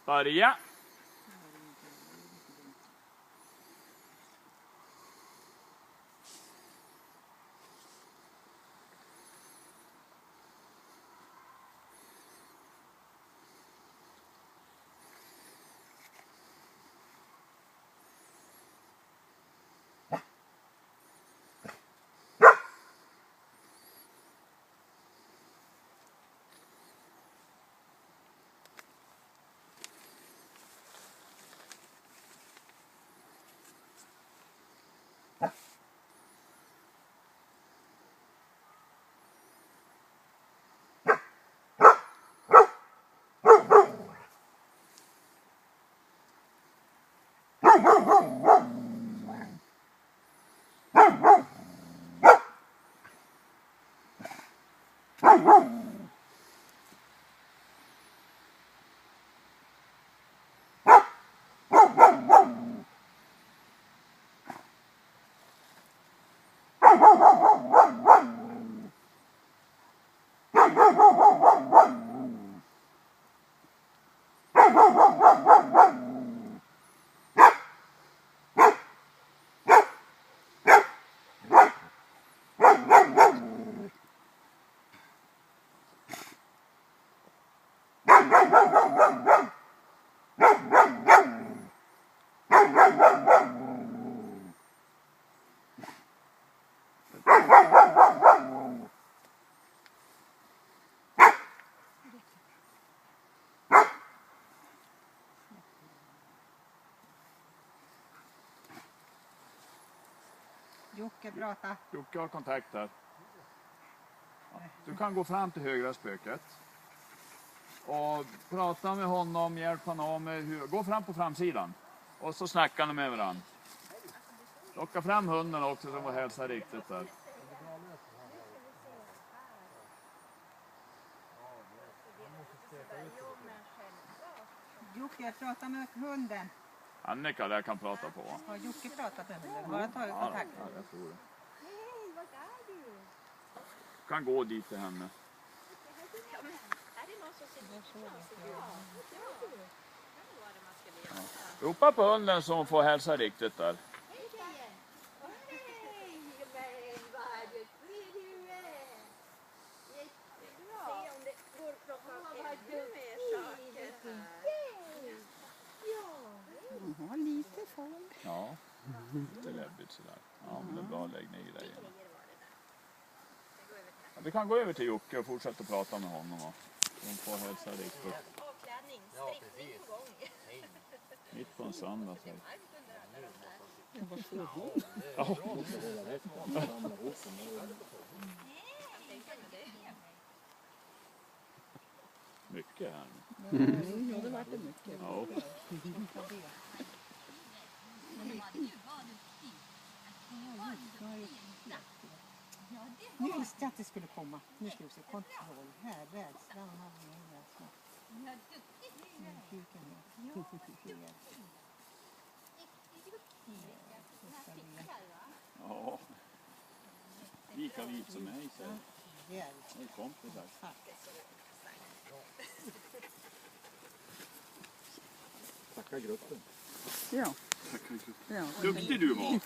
Börja! Jocke, prata. Jocke har kontakt här. Du kan gå fram till högra spöket. Och prata med honom, hjälpa honom med hur... Gå fram på framsidan. Och så snackar ni med varandra. Locka fram hunden också som får hälsa riktigt där. Jocke, prata med hunden. Annika där kan prata på. Har Jocke pratat med hunden? Har han tagit kontakt? Ja, jag tror det. Hej, var är du? Kan gå dit till henne. Ja, men är det någon som ser Ropa på hunden så hon får hälsa riktigt där. Hej tjejen! Hej! Men vad duktig du är! Jättebra! Se om det går att plocka ännu mer saker här. Ja, lite folk. Ja, lite läbbigt sådär. Ja, men det är bra, lägg ner dig igen. Ja, vi kan gå över till Jocke och fortsätta prata med honom. Och hon får hälsa riktigt. Avklädning, sträckning på gång. Mitt på en söndag. Så. Mycket här nu. Ja, det var det mycket. Ja. Nu visste jag att det skulle komma. Nu ska vi se kontroll. Här, rädslan. Ja. Lika vit som mig, så. Det är kompisar. Tacka gruppen. Ja. Duktig du var.